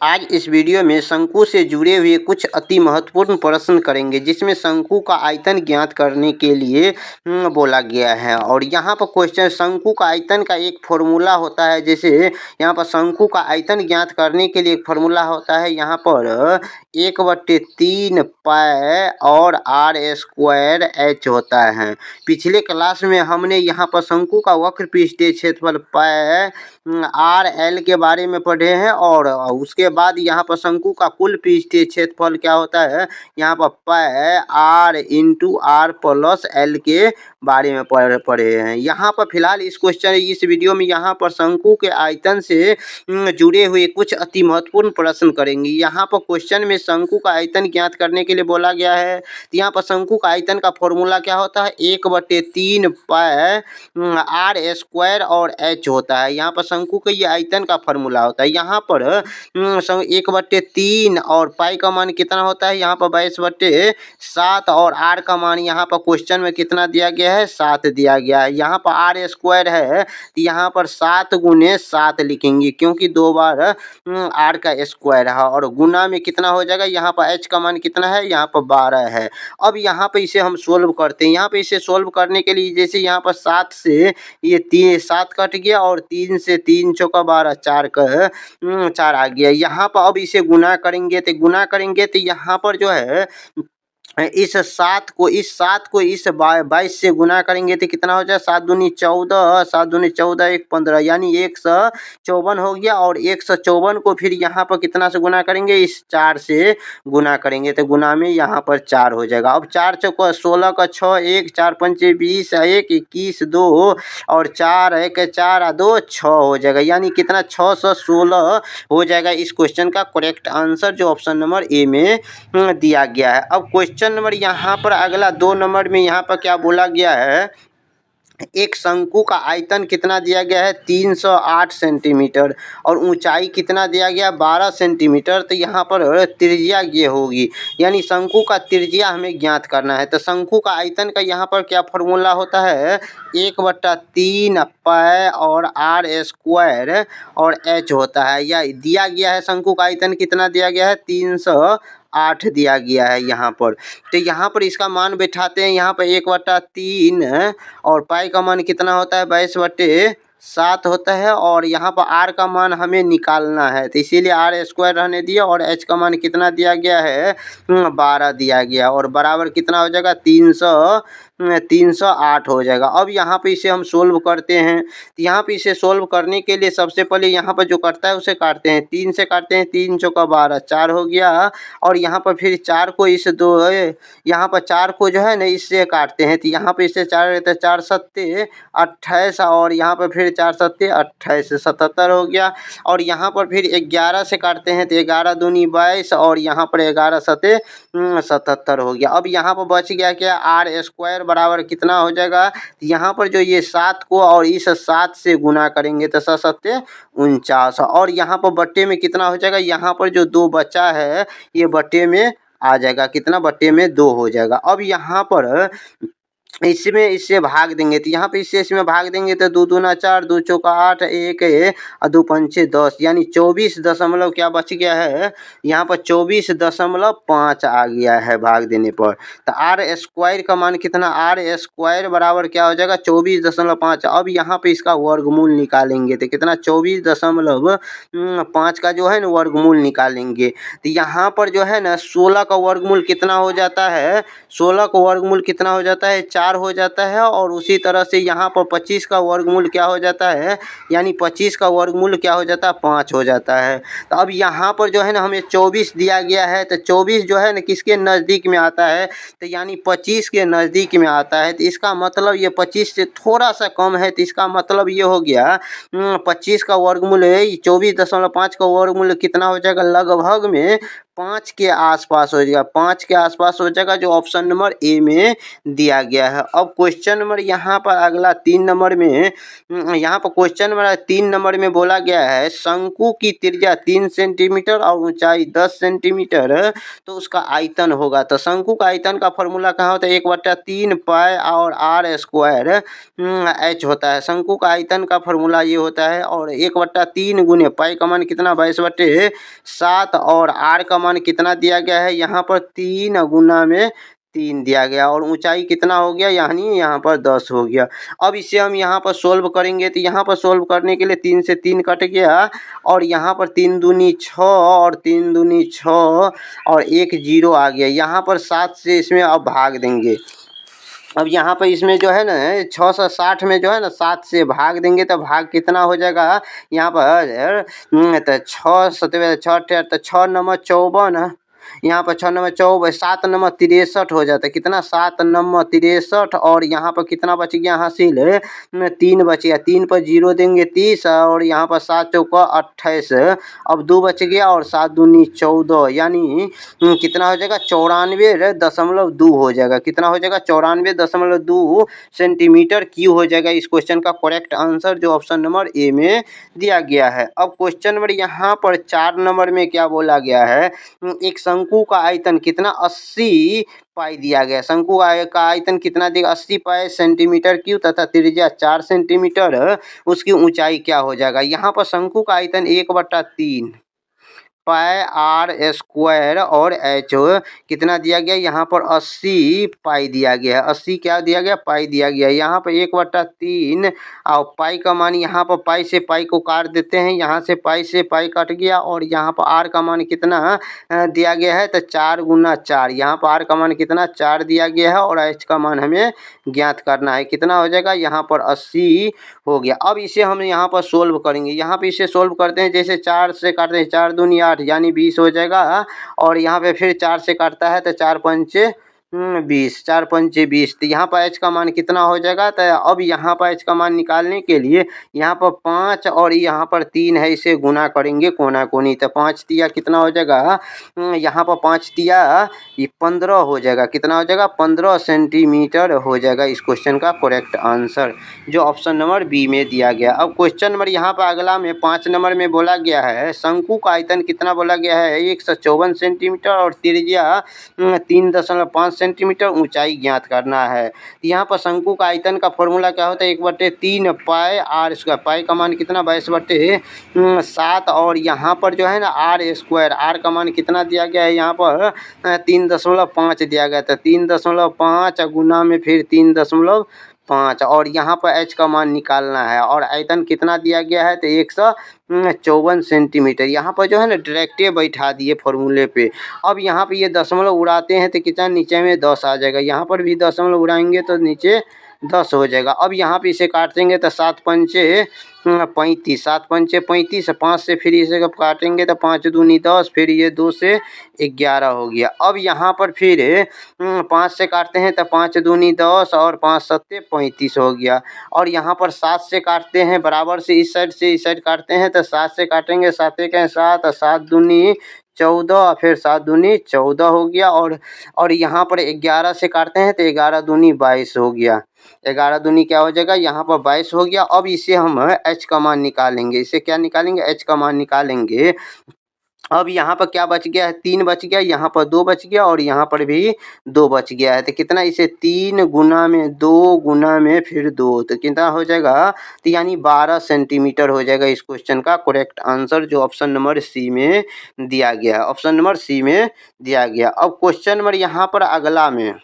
आज इस वीडियो में शंकु से जुड़े हुए कुछ अति महत्वपूर्ण प्रश्न करेंगे, जिसमें शंकु का आयतन ज्ञात करने के लिए बोला गया है। और यहाँ पर क्वेश्चन शंकु का आयतन का एक फॉर्मूला होता है। जैसे यहाँ पर शंकु का आयतन ज्ञात करने के लिए एक फॉर्मूला होता है, यहाँ पर 1/3 पाई और आर स्क्वायर एच होता है। पिछले क्लास में हमने यहाँ पर शंकु का वक्र पृष्ठीय क्षेत्रफल पाई आर एल के बारे में पढ़े हैं, और उसके बाद यहाँ पर शंकु का कुल पृष्ठीय क्षेत्रफल क्या होता है, यहाँ पर pi R into R plus L के बारे में पढ़े हैं। यहाँ पर फिलहाल इस वीडियो में यहाँ पर शंकु के आयतन से जुड़े हुए कुछ अति महत्वपूर्ण प्रश्न करेंगे। यहाँ पर क्वेश्चन में शंकु का आयतन ज्ञात करने के लिए बोला गया है। तो यहाँ पर शंकु का आयतन का फॉर्मूला क्या होता है, 1/3 पाई आर स्क्वायर और एच होता है। यहाँ पर शंकु का ये आयतन का फॉर्मूला होता है। यहाँ पर 1/3 और पाई का मान कितना होता है, यहाँ पर 22/7 और आर का मान यहाँ पर क्वेश्चन में कितना दिया गया है, 7 दिया गया है। यहाँ पर आर स्क्वायर है तो यहाँ पर 7 × 7 लिखेंगे, क्योंकि 2 बार आर का स्क्वायर है। और गुना में कितना हो जाएगा, यहाँ पर एच का मान कितना है, यहाँ पर 12 है। अब यहाँ पे इसे हम सोल्व करते हैं। यहाँ पे इसे सोल्व करने के लिए जैसे यहाँ पर 7 से ये 7 कट गया और 3 से 3 चौका 12, 4 का 4 आ गया। यहाँ पर अब इसे गुना करेंगे तो यहाँ पर जो है इस 7 को इस 22 से गुना करेंगे तो कितना हो जाए, 7 दूनी 14, 7 दूनी 14, 1 15, यानी 154 हो गया। और 154 को फिर यहाँ पर कितना से गुना करेंगे, इस 4 से गुना करेंगे तो गुना में यहाँ पर 4 हो जाएगा। अब 4 चौका 16 का 6, 1 4 पंचे 20, 1 21, 2 और 4 1 4 2 6 हो जाएगा, यानी कितना 616 हो जाएगा। इस क्वेश्चन का करेक्ट आंसर जो ऑप्शन नंबर ए में दिया गया है। अब क्वेश्चन नंबर यहाँ पर अगला 2 नंबर में यहाँ पर क्या बोला गया है, एक शंकु का आयतन कितना दिया गया है, 308 सेंटीमीटर और ऊंचाई कितना दिया गया, 12 सेंटीमीटर। तो यहाँ पर त्रिज्या ये होगी, यानी शंकु का त्रिज्या हमें ज्ञात करना है। तो शंकु का आयतन का यहाँ पर क्या फॉर्मूला होता है, 1/3 पाई और आर स्क्वायर और एच होता है। या दिया गया है शंकु का आयतन कितना दिया गया है, 308 दिया गया है यहाँ पर। तो यहाँ पर इसका मान बैठाते हैं, यहाँ पर 1/3 और पाई का मान कितना होता है, 22/7 होता है। और यहाँ पर आर का मान हमें निकालना है, तो इसीलिए आर स्क्वायर रहने दिया। और एच का मान कितना दिया गया है, 12 दिया गया। और बराबर कितना हो जाएगा, 308 हो जाएगा। अब यहाँ पे इसे हम सोल्व करते हैं। तो यहाँ पे इसे सोल्व करने के लिए सबसे पहले यहाँ पर जो करता है उसे काटते हैं, 3 से काटते हैं, 3 चौका 12, 4 हो गया। और यहाँ पर फिर 4 को इस यहाँ पर 4 को जो है ना इससे काटते हैं, तो यहाँ पे इससे 4 रहता है, 4 सत्ते 28 और यहाँ पर फिर 4 सत्ते 28, 77 हो गया। और यहाँ पर फिर 11 से काटते हैं, तो 11 दूनी 22 और यहाँ पर 11 सत्ते 77 हो गया। अब यहाँ पर बच गया क्या, आर स्क्वायर बराबर कितना हो जाएगा, यहाँ पर जो ये 7 को और इस 7 से गुना करेंगे तो 7 सत्ते 49। और यहाँ पर बट्टे में कितना हो जाएगा, यहाँ पर जो 2 बचा है ये बट्टे में आ जाएगा, कितना बट्टे में 2 हो जाएगा। अब यहाँ पर इसमें इससे भाग देंगे, तो यहाँ पे इसमें भाग देंगे तो 2 दूना 4, 2 चौका 8, 1 और 2 पंचे 10, यानी 24 दशमलव क्या बच गया है, यहाँ पर 24.5 आ गया है भाग देने पर। तो आर स्क्वायर का मान कितना, आर स्क्वायर बराबर क्या हो जाएगा, 24.5। अब यहाँ पे इसका वर्गमूल निकालेंगे तो कितना, 24.5 का जो है ना वर्गमूल निकालेंगे। तो यहाँ पर जो है ना 16 का वर्गमूल कितना हो जाता है, 16 का वर्गमूल कितना हो जाता है, 4 हो जाता है। और उसी तरह से यहाँ पर 25 का वर्गमूल क्या हो जाता है, यानी 25 का वर्गमूल क्या हो जाता है, 5 हो जाता है। तो अब यहाँ पर जो है ना हमें 24 दिया गया है, तो 24 जो है ना किसके नज़दीक में आता है, तो यानी 25 के नज़दीक में आता है। तो इसका मतलब ये 25 से थोड़ा सा कम है, तो इसका मतलब ये हो गया 25 का वर्गमूल है 24.5 का वर्गमूल कितना हो जाएगा, लगभग में 5 के आसपास हो जाएगा, 5 के आसपास हो जाएगा, जो ऑप्शन नंबर ए में दिया गया है। अब क्वेश्चन नंबर यहाँ पर अगला 3 नंबर में, यहाँ पर क्वेश्चन नंबर 3 नंबर में बोला गया है शंकु की त्रिज्या 3 सेंटीमीटर और ऊंचाई 10 सेंटीमीटर, तो उसका आयतन होगा। तो शंकु का आयतन का फॉर्मूला कहाँ होता है, 1/3 पाई और आर स्क्वायर एच होता है। शंकु का आयतन का फॉर्मूला ये होता है, और 1/3 गुने पाई का मान कितना 22/7 और आर का मान कितना दिया गया है यहाँ पर 3 गुना में 3 दिया गया, और ऊंचाई कितना हो गया, यानी यहाँ पर 10 हो गया। अब इसे हम यहाँ पर सोल्व करेंगे, तो यहाँ पर सोल्व करने के लिए 3 से 3 कट गया, और यहाँ पर 3 दूनी 6 और 3 दूनी 6 और 1 0 आ गया। यहाँ पर 7 से इसमें अब भाग देंगे। अब यहाँ पर इसमें जो है ना 660 में जो है ना 7 से भाग देंगे, तो भाग कितना हो जाएगा यहाँ पर, तो 6 7 6 तो 6 नंबर 54, यहाँ पर 6 नंबर 54, 7 नंबर 63 हो जाता है। कितना 7 नंबर 63, और यहाँ पर कितना बच गया हासिल, 3 बच गया, 3 पर 0 देंगे 30, और यहाँ पर 7 चौका 28, अब 2 बच गया, और 7 दूनी 14, यानी कितना हो जाएगा 94.2 हो जाएगा। कितना हो जाएगा 94.2 सेंटीमीटर क्यूब हो जाएगा। इस क्वेश्चन का करेक्ट आंसर जो ऑप्शन नंबर ए में दिया गया है। अब क्वेश्चन नंबर यहाँ पर 4 नंबर में क्या बोला गया है, एक शंकु का आयतन कितना 80 पाई दिया गया। शंकु का आयतन कितना देगा 80 पाई सेंटीमीटर क्यूब तथा त्रिज्या 4 सेंटीमीटर, उसकी ऊंचाई क्या हो जाएगा। यहाँ पर शंकु का आयतन 1/3 पाई आर स्क्वायर और एच कितना दिया गया यहाँ पर 80 पाई दिया गया है। 80 क्या दिया गया, पाई दिया गया। यहाँ पर 1/3 और पाई का मान, यहाँ पर पाई से पाई को काट देते हैं, यहाँ से पाई कट गया, और यहाँ पर आर का मान कितना दिया गया है, तो 4 गुना 4। यहाँ पर आर का मान कितना 4 दिया गया है, और एच का मान हमें ज्ञात करना है। कितना हो जाएगा यहाँ पर 80 हो गया। अब इसे हम यहाँ पर सोल्व करेंगे। यहाँ पे इसे सोल्व करते हैं, जैसे 4 से काटते हैं, 4 दूनी 8 यानी 20 हो जाएगा, और यहाँ पे फिर 4 से काटता है तो 4 पंचे 20, 4 पंचे 20, तो यहाँ पर एच का मान कितना हो जाएगा। तो अब यहाँ पर एच का मान निकालने के लिए यहाँ पर 5 और यहाँ पर 3 है, इसे गुना करेंगे कोना कोनी, तो 5 तिया कितना हो जाएगा, यहाँ पर 5 तिया ये 15 हो जाएगा। कितना हो जाएगा 15 सेंटीमीटर हो जाएगा। इस क्वेश्चन का करेक्ट आंसर जो ऑप्शन नंबर बी में दिया गया। अब क्वेश्चन नंबर यहाँ पर अगला में 5 नंबर में बोला गया है शंकु का आयतन कितना बोला गया है 154 सेंटीमीटर और त्रिज्या 3.5 सेंटीमीटर, ऊंचाई ज्ञात करना है। यहाँ पर शंकु का आयतन का फॉर्मूला क्या होता है 1/3 पाई आर स्क्वायर। पाई का मान कितना 22/7, और यहाँ पर जो है ना आर स्क्वायर, आर का मान कितना दिया गया है यहाँ पर 3.5 दिया गया था। 3.5 गुना में फिर 3.5, और यहाँ पर एच का मान निकालना है, और आयतन कितना दिया गया है तो 154 सेंटीमीटर। यहाँ पर जो है ना डायरेक्टे बैठा दिए फॉर्मूले पे। अब यहाँ पे ये दशमलव उड़ाते हैं तो कितना नीचे में 10 आ जाएगा। यहाँ पर भी दशमलव उड़ाएंगे तो नीचे 10 हो जाएगा। अब यहाँ पे इसे काटेंगे तो 7 पंचे 35, 7 पंचे 35, 5 से फिर इसे कब काटेंगे तो 5 दूनी 10, फिर ये 2 से 11 हो गया। अब यहाँ पर फिर 5 से काटते हैं तो 5 दूनी 10 और 5 सत्ते 35 हो गया। और यहाँ पर 7 से काटते हैं, बराबर से इस साइड काटते हैं तो 7 से काटेंगे, 7 एक 7, 7 दूनी 14, फिर 7 दूनी 14 हो गया। और यहाँ पर 11 से काटते हैं तो 11 दूनी 22 हो गया। 11 दूनी क्या हो जाएगा यहाँ पर 22 हो गया। अब इसे हम एच का मान निकालेंगे। इसे क्या निकालेंगे, एच का मान निकालेंगे। अब यहाँ पर क्या बच गया है 3 बच गया, यहाँ पर 2 बच गया, और यहाँ पर भी 2 बच गया है। तो कितना, इसे 3 गुना में 2 गुना में फिर 2, तो कितना हो जाएगा, तो यानी 12 सेंटीमीटर हो जाएगा। इस क्वेश्चन का करेक्ट आंसर जो ऑप्शन नंबर सी में दिया गया है, ऑप्शन नंबर सी में दिया गया। अब क्वेश्चन नंबर यहाँ पर अगला में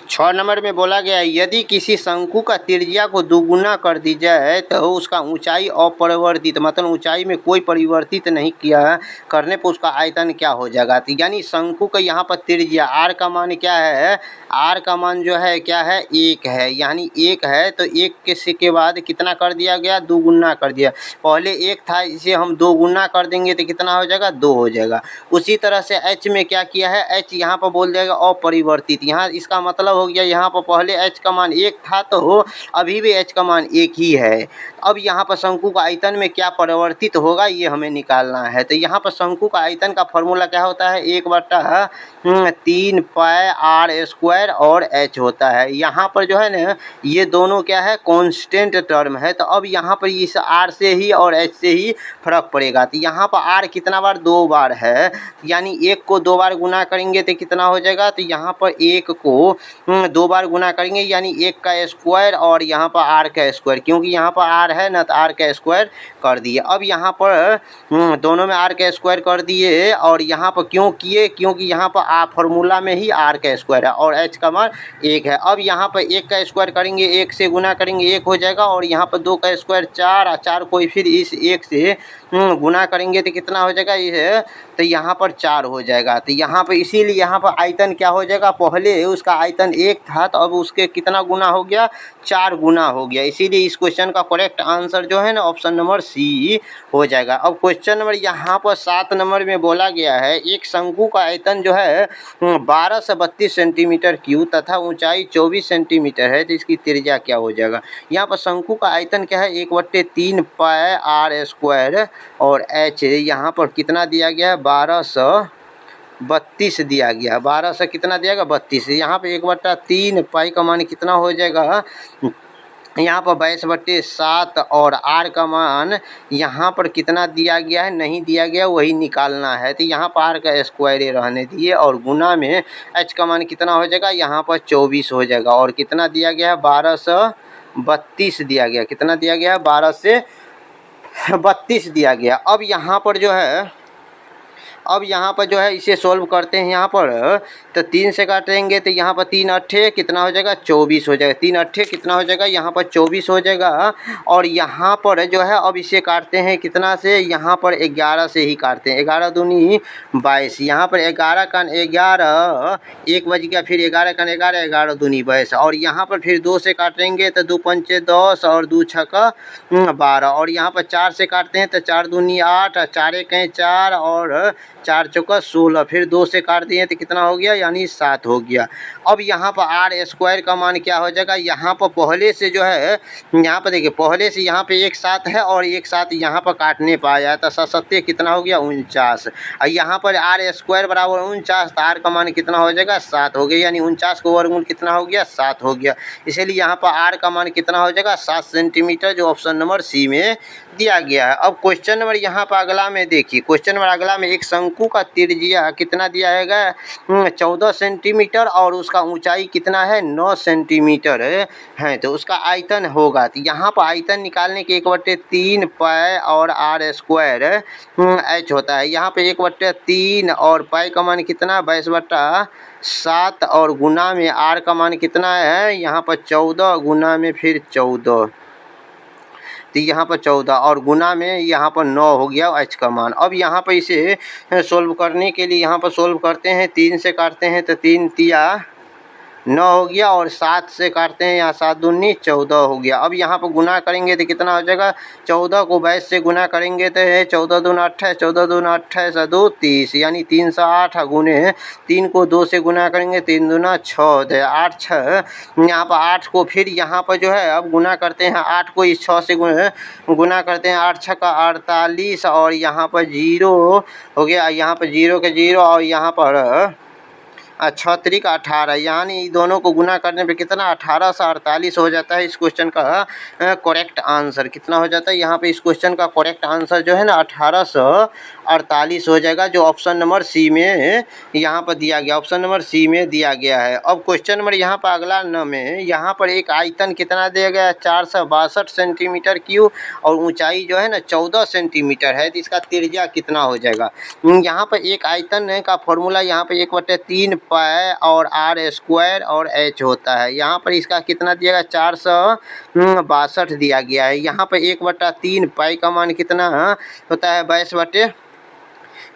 6 नंबर में बोला गया है यदि किसी शंकु का त्रिज्या को दोगुना कर दी जाए तो उसका ऊंचाई अपरिवर्तित, मतलब ऊंचाई में कोई परिवर्तित नहीं किया करने पर उसका आयतन क्या हो जाएगा। तो यानी शंकु का यहाँ पर त्रिज्या आर का मान क्या है, आर का मान जो है क्या है 1 है, यानी 1 है तो 1 के बाद कितना कर दिया गया, दोगुना कर दिया। पहले 1 था, इसे हम 2 गुना कर देंगे तो कितना हो जाएगा 2 हो जाएगा। उसी तरह से एच में क्या किया है, एच यहाँ पर बोल जाएगा अपरिवर्तित। यहाँ इसका मतलब हो गया, यहाँ पर पहले h का मान 1 था तो अभी भी h का मान 1 ही है। अब यहाँ पर शंकु का आयतन में क्या परिवर्तित होगा ये हमें निकालना है। तो यहाँ पर शंकु का आयतन का फॉर्मूला क्या होता है, 1/3 पाई आर स्क्वायर और h होता है। यहाँ पर जो है ना ये दोनों क्या है, कांस्टेंट टर्म है। तो अब यहाँ पर इस r से ही और h से ही फर्क पड़ेगा। तो यहाँ पर r कितना बार, 2 बार है, यानी 1 को 2 बार गुना करेंगे तो कितना हो जाएगा, तो यहाँ पर 1 को 2 बार गुना करेंगे यानी 1 का स्क्वायर और यहाँ पर r का स्क्वायर, क्योंकि यहाँ पर r है ना तो r का स्क्वायर कर दिए। अब यहाँ पर दोनों में r का स्क्वायर कर दिए और यहाँ पर क्यों किए, क्योंकि यहाँ पर फॉर्मूला में ही r का स्क्वायर है और h का मान 1 है। अब यहाँ पर 1 का स्क्वायर करेंगे, 1 से गुना करेंगे 1 हो जाएगा और यहाँ पर 2 का स्क्वायर 4 और 4 को फिर इस 1 से गुना करेंगे तो कितना हो जाएगा, ये तो यहाँ पर 4 हो जाएगा। तो यहाँ पर इसीलिए यहाँ पर आयतन क्या हो जाएगा, पहले उसका आयतन 1 था तो अब उसके कितना गुना हो गया, 4 गुना हो गया। इसीलिए इस क्वेश्चन का करेक्ट आंसर जो है ना ऑप्शन नंबर सी हो जाएगा। अब क्वेश्चन नंबर यहाँ पर 7 नंबर में बोला गया है, एक शंकु का आयतन जो है 12 से 32 सेंटीमीटर क्यूब तथा ऊंचाई 24 सेंटीमीटर है, तो इसकी त्रिज्या क्या हो जाएगा। यहाँ पर शंकु का आयतन क्या है, 1/3 पाई आर स्क्वायर और h यहाँ पर कितना दिया गया है, 1232 दिया गया। 12 से कितना दिया गया, 32। यहाँ पे 1/3 पाई का मान कितना हो जाएगा, यहाँ पर 22/7 और r का मान यहाँ पर कितना दिया गया है, नहीं दिया गया, वही निकालना है। तो यहाँ पर r का स्क्वायर रहने दिए और गुना में h का मान कितना हो जाएगा, यहाँ पर 24 हो जाएगा और कितना दिया गया है, 1232 दिया गया। कितना दिया गया है, 12 से 32 दिया गया। अब यहाँ पर जो है इसे सोल्व करते हैं। यहाँ पर तो 3 से काटेंगे तो यहाँ पर 3 अट्ठे कितना हो जाएगा, 24 हो जाएगा। 3 अट्ठे कितना हो जाएगा, यहाँ पर 24 हो जाएगा। और यहाँ पर जो है अब इसे काटते हैं कितना से, यहाँ पर 11 से ही काटते हैं। 11 दूनी 22, यहाँ पर 11 का 11 1 बज गया, फिर 11 का 11 11 दूनी 22 और यहाँ पर फिर 2 से काटेंगे तो 2 पंचे 10 और 2 छक्का 12 और यहाँ पर 4 से काटते हैं तो 4 दूनी 8 और 4 एक 4 और 4 चौका 16, फिर 2 से काट दिए तो कितना हो गया, यानी 7 हो गया। अब यहाँ पर आर स्क्वायर का मान क्या हो जाएगा, यहाँ पर पहले से जो है, यहाँ पर देखिए पहले से यहाँ पे 1 7 है और 1 7 यहाँ पर काटने पाया तो 7 कितना हो गया, 49। और यहाँ पर आर स्क्वायर बराबर 49, तो आर का मान कितना हो जाएगा, 7 हो गया, यानी 49 को वर्गमूल कितना हो गया, 7 हो गया। इसलिए यहाँ पर आर का मान कितना हो जाएगा, 7 सेंटीमीटर, जो ऑप्शन नंबर सी में दिया गया है। अब क्वेश्चन नंबर यहाँ पर अगला में देखिए, क्वेश्चन नंबर अगला में एक शंकु का त्रिज्या कितना दिया है, 14 सेंटीमीटर और उसका ऊंचाई कितना है, 9 सेंटीमीटर है। तो उसका आयतन होगा, तो यहाँ पर आयतन निकालने के 1/3 पाई और आर स्क्वायर h होता है। यहाँ पे 1/3 और पाई का मान कितना, 22/7 और गुना में r का मान कितना है, यहाँ पर 14 गुना में फिर 14, तो यहाँ पर 14 और गुना में यहाँ पर 9 हो गया h का मान। अब यहाँ पर इसे सोल्व करने के लिए यहाँ पर सोल्व करते हैं, 3 से काटते हैं तो 3 तिया 9 हो गया और 7 से काटते हैं, यहाँ 7 दूनी 14 हो गया। अब यहाँ पर गुना करेंगे तो कितना हो जाएगा, 14 को 22 से गुना करेंगे तो है 14 दूना 28, 14 दूना 28 2 30, यानी 308 गुने 3 को 2 से गुना करेंगे 3 दूना 6, तो 8 6, यहाँ पर 8 को फिर यहाँ पर जो है अब गुना करते हैं, 8 को इस 6 से गुना करते हैं, 8 6 का 48 और यहाँ पर 0 हो गया, यहाँ पर 0 के 0 और यहाँ पर 6 3 का 18, यानी दोनों को गुना करने पे कितना 18 से 48 हो जाता है। इस क्वेश्चन का करेक्ट आंसर कितना हो जाता है, यहाँ पे इस क्वेश्चन का करेक्ट आंसर जो है ना 1848 हो जाएगा, जो ऑप्शन नंबर सी में यहाँ पर दिया गया, ऑप्शन नंबर सी में दिया गया है। अब क्वेश्चन नंबर यहाँ पर अगला न में यहाँ पर एक आयतन कितना दिया गया है, 462 सेंटीमीटर क्यूब और ऊंचाई जो है ना 14 सेंटीमीटर है, तो इसका त्रिज्या कितना हो जाएगा। यहाँ पर एक आयतन का फॉर्मूला यहाँ पर 1/3 पाई और आर स्क्वायर और h होता है। यहाँ पर इसका कितना दिया गया, 462 दिया गया है। यहाँ पर 1/3 पाई का मान कितना होता है, 22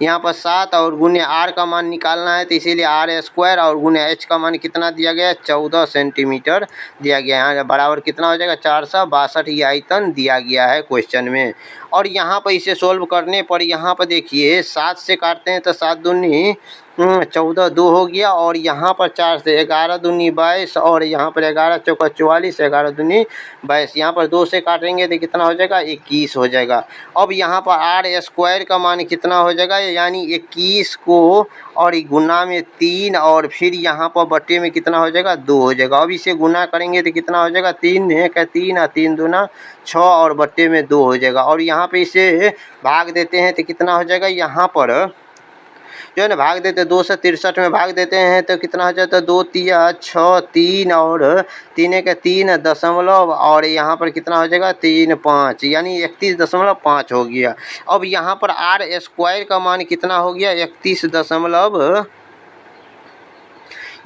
यहाँ पर 7 और गुने r का मान निकालना है, तो इसीलिए आर स्क्वायर और गुने h का मान कितना दिया गया है, 14 सेंटीमीटर दिया गया है, बराबर कितना हो जाएगा 462, ये आयतन दिया गया है क्वेश्चन में। और यहाँ पर इसे सोल्व करने पर यहाँ पर देखिए 7 से काटते हैं तो 7 दूनी 14 2 हो गया और यहाँ पर 4 से 11 दूनी 22 और यहाँ पर 11 चौका 44, 11 दूनी 22। यहाँ पर 2 से काटेंगे तो कितना हो जाएगा 21 हो जाएगा। अब यहाँ पर आर स्क्वायर का मान कितना हो जाएगा, यानी 21 को और गुना में 3 और फिर यहाँ पर बट्टे में कितना हो जाएगा 2 हो जाएगा। अब इसे गुना करेंगे तो कितना हो जाएगा 3 है क्या 3 और 3 दूना 6 और बट्टे में 2 हो जाएगा। और यहाँ पे इसे भाग देते हैं तो कितना हो जाएगा, यहाँ पर जो है ना भाग देते हैं 2 से 63 में भाग देते हैं तो कितना हो जाता है 2 तिया 6 3 और 3 के 3 दशमलव और यहाँ पर कितना हो जाएगा 3 5 यानी 31.5 हो गया। अब यहाँ पर आर स्क्वायर का मान कितना हो गया 31 दशमलव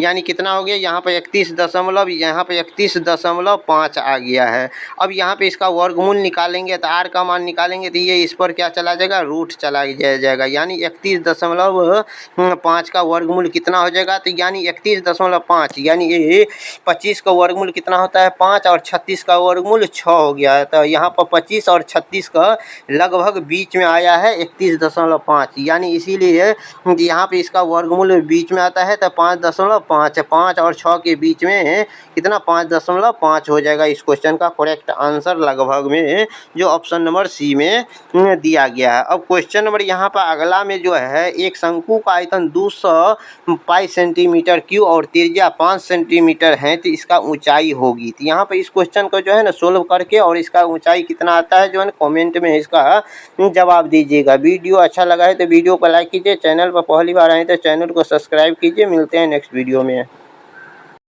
यानी कितना हो गया यहाँ पर 31.5 आ गया है। अब यहाँ पे इसका वर्गमूल निकालेंगे तो आर का मान निकालेंगे तो ये इस पर क्या चला जाएगा रूट चला जाएगा, यानी 31.5 का वर्गमूल कितना हो जाएगा, तो यानी 31.5 यानी ये 25 का वर्गमूल कितना होता है 5 और 36 का वर्गमूल 6 हो गया है। तो यहाँ पर 25 और 36 का लगभग बीच में आया है 31.5, यानी इसीलिए यहाँ पे इसका वर्गमूल बीच में आता है तो 5.5 और 6 के बीच में कितना 5.5 हो जाएगा। इस क्वेश्चन का करेक्ट आंसर लगभग में जो ऑप्शन नंबर सी में दिया गया है। अब क्वेश्चन नंबर यहाँ पर अगला में जो है एक शंकु का आयतन 200 पाई सेंटीमीटर क्यूब और त्रिज्या 5 सेंटीमीटर है तो इसका ऊंचाई होगी। तो यहाँ पर इस क्वेश्चन को जो है ना सोल्व करके और इसका ऊंचाई कितना आता है जो है ना कॉमेंट में इसका जवाब दीजिएगा। वीडियो अच्छा लगा है तो वीडियो को लाइक कीजिए, चैनल पर पहली बार आए तो चैनल को सब्सक्राइब कीजिए। मिलते हैं नेक्स्ट वीडियो में।